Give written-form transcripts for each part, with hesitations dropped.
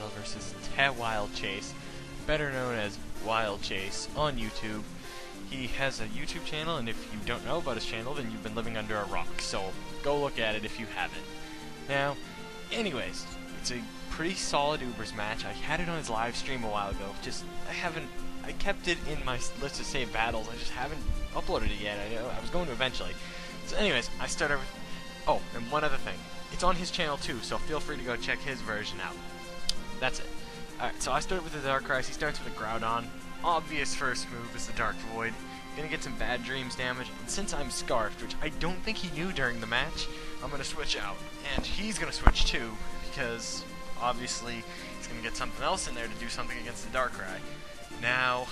battle versus TehWilechase, better known as Wilechase, on YouTube. He has a YouTube channel, and if you don't know about his channel, then you've been living under a rock, so go look at it if you haven't. Now, anyways, it's a pretty solid Ubers match. I had it on his live stream a while ago, I kept it in my list of saved battles, I just haven't uploaded it yet. I was going to eventually. So anyways, I started with, oh, and one other thing. It's on his channel too, so feel free to go check his version out. That's it. Alright, so I started with the Darkrai. He starts with a Groudon. Obvious first move is the Dark Void. Gonna get some Bad Dreams damage, and since I'm Scarfed, which I don't think he knew during the match, I'm gonna switch out. And he's gonna switch too, because obviously he's gonna get something else in there to do something against the Darkrai. Now,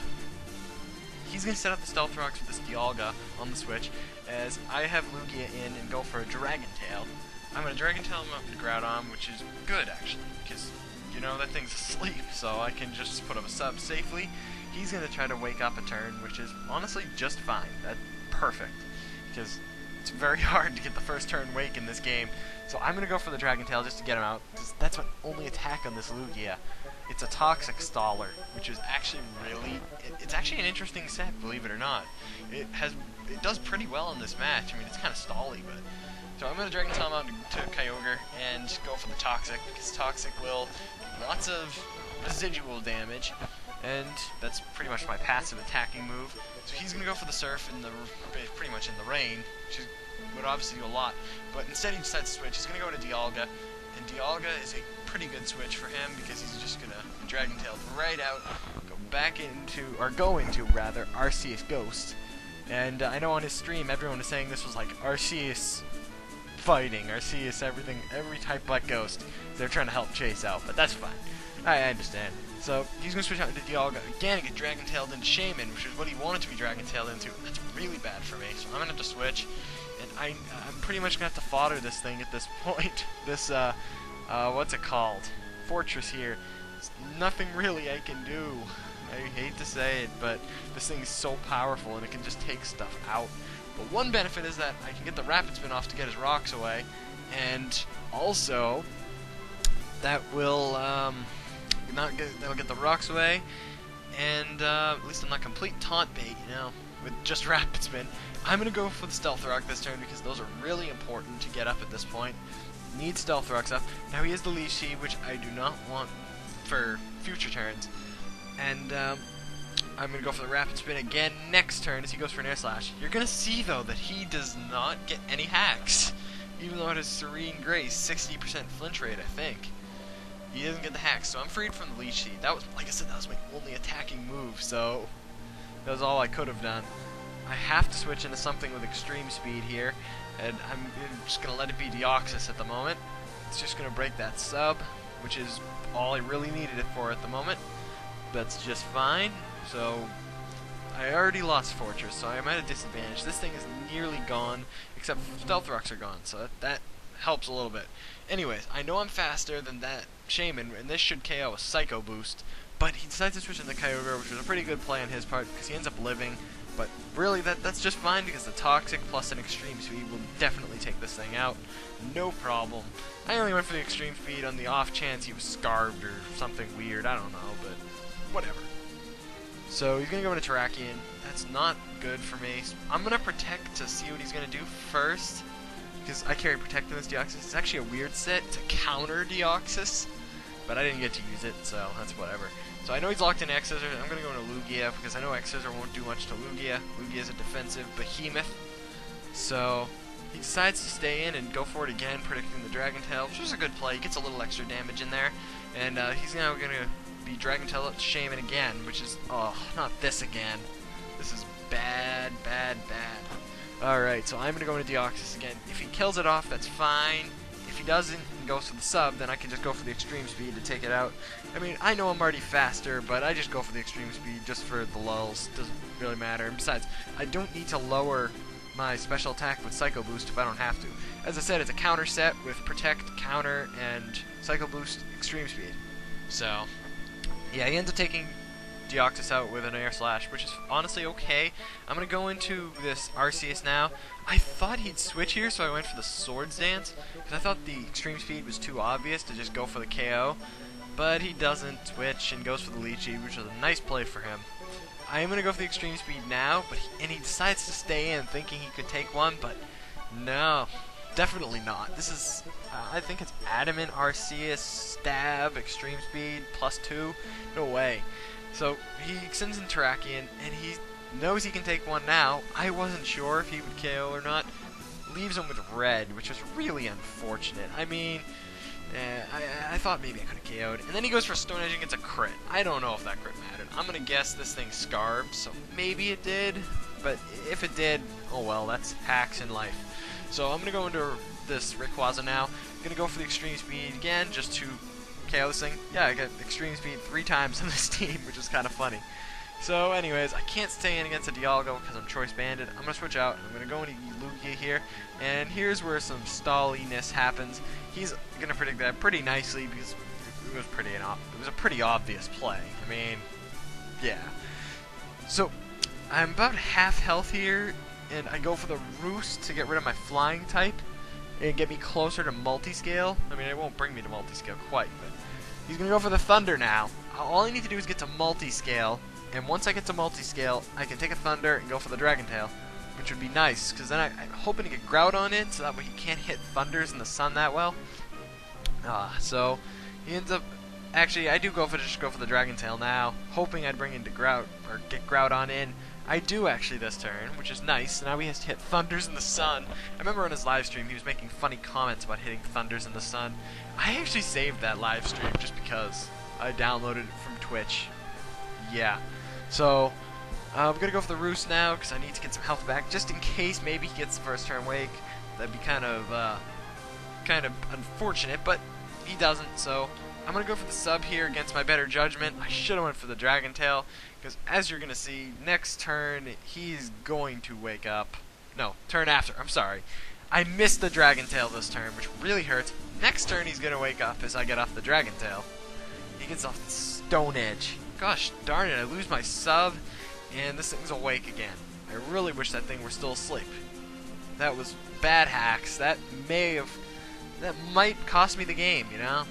he's going to set up the Stealth Rocks with this Dialga on the switch, as I have Lugia in and go for a Dragon Tail. I'm going to Dragon Tail him up to Groudon, which is good, actually, because, you know, that thing's asleep, so I can just put up a sub safely. He's going to try to wake up a turn, which is honestly just fine. That's perfect, because it's very hard to get the first turn wake in this game. So I'm going to go for the Dragon Tail just to get him out, because that's my only attack on this Lugia. It's a Toxic Staller, which is actually it's actually an interesting set, believe it or not. It does pretty well in this match. I mean, it's kind of stally, but... So I'm going to Dragon Tail him out to Kyogre and go for the Toxic, because Toxic will do lots of residual damage, and that's pretty much my passive attacking move. So he's going to go for the Surf pretty much in the rain, which would obviously do a lot, but instead he decides to switch. He's going to go to Dialga, and Dialga is a pretty good switch for him, because he's just going to Dragon Tail right out, go into Arceus Ghost. And I know on his stream everyone is saying this was like Arceus fighting, Arceus everything, every type but Ghost. They're trying to help Chase out, but that's fine. I understand. So he's going to switch out into Dialga again and get Dragon Tailed into Shaman, which is what he wanted to be Dragon Tailed into. That's really bad for me, so I'm going to have to switch. And I'm pretty much going to have to fodder this thing at this point. This, what's it called? Fortress here. There's nothing really I can do. I hate to say it, but this thing is so powerful and it can just take stuff out. But one benefit is that I can get the Rapid Spin off to get his rocks away, and also that will that'll get the rocks away, and at least I'm not complete taunt bait, you know, with just Rapid Spin. I'm gonna go for the Stealth Rock this turn because those are really important to get up at this point. Need Stealth Rocks up. Now he has the Leaf Seed, which I do not want for future turns. And I'm going to go for the Rapid Spin again next turn as he goes for an Air Slash. You're going to see, though, that he does not get any hacks. Even though it has Serene Grace, 60% flinch rate, I think. He doesn't get the hacks, so I'm freed from the Leech Seed. That was, like I said, that was my only attacking move, so that was all I could have done. I have to switch into something with extreme speed here, and I'm just going to let it be Deoxys at the moment. It's just going to break that sub, which is all I really needed it for at the moment. That's just fine. So I already lost Fortress, so I'm at a disadvantage. This thing is nearly gone, except Stealth Rocks are gone, so that helps a little bit. Anyways, I know I'm faster than that Shaman, and this should KO a Psycho Boost, but he decides to switch into Kyogre, which was a pretty good play on his part, because he ends up living. But really, that's just fine, because the Toxic plus an Extreme Speed will definitely take this thing out. No problem. I only went for the Extreme Speed on the off chance he was Scarved or something weird, I don't know, but whatever. So he's going to go into Terrakion. That's not good for me. I'm going to Protect to see what he's going to do first, because I carry Protect in this Deoxys. It's actually a weird set. It's a counter Deoxys, but I didn't get to use it, so that's whatever. So I know he's locked in X-Scissor. I'm going to go into Lugia, because I know X-Scissor won't do much to Lugia. Lugia is a defensive behemoth. So he decides to stay in and go for it again, predicting the Dragon Tail, which was a good play. He gets a little extra damage in there, and he's now going to be Dragon Tail up to Shaman again, which is, oh, not this again. This is bad, bad, bad. Alright, so I'm going to go into Deoxys again. If he kills it off, that's fine. If he doesn't and goes for the sub, then I can just go for the Extreme Speed to take it out. I mean, I know I'm already faster, but I just go for the Extreme Speed just for the lulz. Doesn't really matter. And besides, I don't need to lower my special attack with Psycho Boost if I don't have to. As I said, it's a counter set with Protect, Counter, and Psycho Boost, Extreme Speed. So yeah, he ends up taking Deoxys out with an Air Slash, which is honestly okay. I'm going to go into this Arceus now. I thought he'd switch here, so I went for the Swords Dance, because I thought the Extreme Speed was too obvious to just go for the KO. but he doesn't switch and goes for the Wilechase, which was a nice play for him. I am going to go for the extreme speed now, and he decides to stay in thinking he could take one, but no, definitely not. This is, I think it's Adamant Arceus Stab Extreme Speed +2. No way. So he sends in Terrakion, and he knows he can take one now. I wasn't sure if he would KO or not. Leaves him with red, which was really unfortunate. I mean, I thought maybe I could have KO'd. And then he goes for Stone Edge and gets a crit. I don't know if that crit mattered. I'm going to guess this thing scarves, so maybe it did. But if it did, oh well, that's hacks in life. So I'm going to go into this Rayquaza now. I'm going to go for the Extreme Speed again, just to KO this thing. Yeah, I got Extreme Speed 3 times on this team, which is kind of funny. So anyways, I can't stay in against a Dialga because I'm choice banded. I'm going to switch out. I'm going to go into Lugia here. And here's where some stalliness happens. He's going to predict that pretty nicely because it was a pretty obvious play. I mean, yeah. So I'm about half health here, and I go for the Roost to get rid of my flying type and get me closer to multi-scale. I mean, it won't bring me to multi-scale quite, but he's going to go for the Thunder now. All I need to do is get to multi-scale. And once I get to multi-scale, I can take a Thunder and go for the Dragon Tail, which would be nice, because then I'm hoping to get Groudon in, so that way he can't hit Thunders in the sun that well. So he ends up, actually, I do just go for the Dragon Tail now, hoping I'd bring into get Groudon in. I do actually this turn, which is nice. Now he has to hit Thunders in the sun. I remember on his live stream he was making funny comments about hitting Thunders in the sun. I actually saved that live stream just because I downloaded it from Twitch. Yeah. So, I'm going to go for the Roost now, because I need to get some health back, just in case maybe he gets the first turn Wake. That'd be kind of unfortunate, but he doesn't, so I'm going to go for the sub here against my better judgment. I should have went for the Dragon Tail, because as you're going to see, next turn, he's going to wake up. No, turn after, I'm sorry. I missed the Dragon Tail this turn, which really hurts. Next turn, he's going to wake up as I get off the Dragon Tail. He gets off the Stone Edge. Gosh darn it, I lose my sub, and this thing's awake again. I really wish that thing were still asleep. That was bad hacks. That might cost me the game, you know?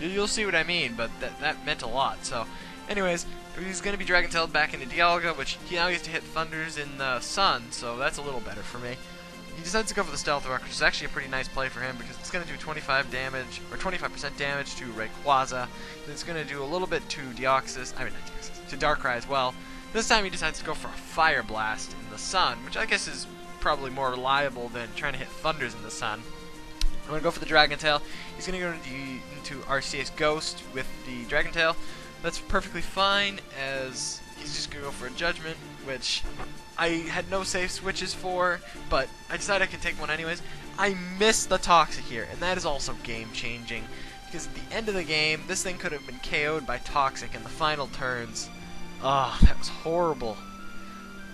You'll see what I mean, but that meant a lot. So, anyways, he's going to be Dragon Tailed back into Dialga, which he now gets to hit Thunders in the sun, so that's a little better for me. He decides to go for the Stealth Rock, which is actually a pretty nice play for him because it's going to do 25% damage to Rayquaza. And it's going to do a little bit to to Darkrai as well. This time he decides to go for a Fire Blast in the sun, which I guess is probably more reliable than trying to hit Thunders in the sun. I'm going to go for the Dragon Tail. He's going to go into Arceus Ghost with the Dragon Tail. That's perfectly fine, as he's just going to go for a Judgment, which I had no safe switches for, but I decided I could take one anyways. I missed the Toxic here, and that is also game-changing, because at the end of the game, this thing could have been KO'd by Toxic in the final turns. Ah, that was horrible.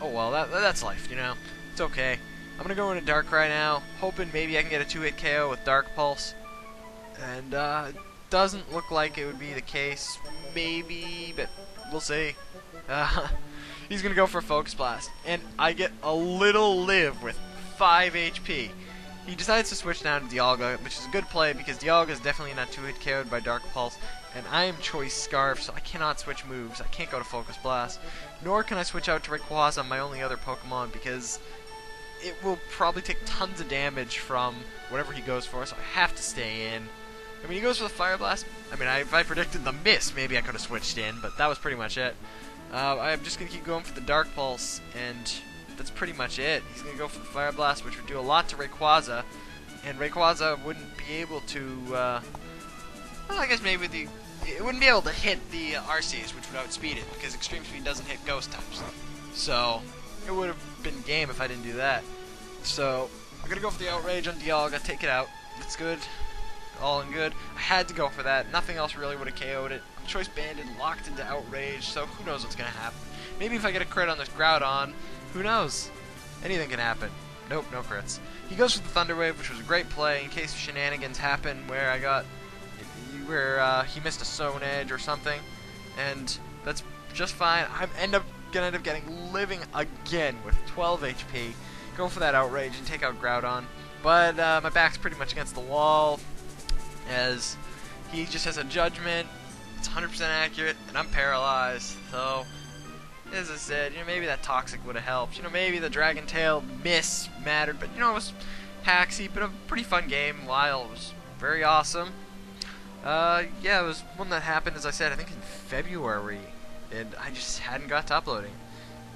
Oh well, that's life, you know. It's okay. I'm going to go into Darkrai now, hoping maybe I can get a 2-hit KO with Dark Pulse. And it doesn't look like it would be the case. Maybe, but we'll see. He's going to go for a Focus Blast, and I get a little live with 5 HP. He decides to switch down to Dialga, which is a good play because Dialga is definitely not 2-hit KO'd by Dark Pulse, and I am Choice Scarf, so I cannot switch moves. I can't go to Focus Blast, nor can I switch out to Rayquaza, my only other Pokemon, because it will probably take tons of damage from whatever he goes for, so I have to stay in. I mean, he goes for the Fire Blast. I mean, if I predicted the miss, maybe I could have switched in, but that was pretty much it. I'm just going to keep going for the Dark Pulse, and that's pretty much it. He's going to go for the Fire Blast, which would do a lot to Rayquaza, and Rayquaza wouldn't be able to, well, I guess maybe it wouldn't be able to hit the Arceus, which would outspeed it, because Extreme Speed doesn't hit Ghost types. So, it would have been game if I didn't do that. So, I'm going to go for the Outrage on Dialga, take it out. That's good. All in good. I had to go for that. Nothing else really would have KO'd it. I'm Choice Banded, locked into Outrage, so who knows what's going to happen. Maybe if I get a crit on this Groudon, who knows? Anything can happen. Nope, no crits. He goes for the Thunder Wave, which was a great play in case shenanigans happen where he missed a Stone Edge or something, and that's just fine. I'm gonna end up getting living again with 12 HP. Go for that Outrage and take out Groudon, but my back's pretty much against the wall, as he just has a Judgment, it's 100% accurate, and I'm paralyzed, so as I said, maybe that toxic would have helped. Maybe the Dragon Tail miss mattered, but it was hacksy, but a pretty fun game. While it was very awesome. Yeah, it was one that happened, as I said, I think in February, and I just hadn't got to uploading.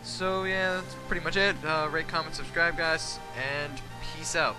So yeah, that's pretty much it. Rate, comment, subscribe, guys, and peace out.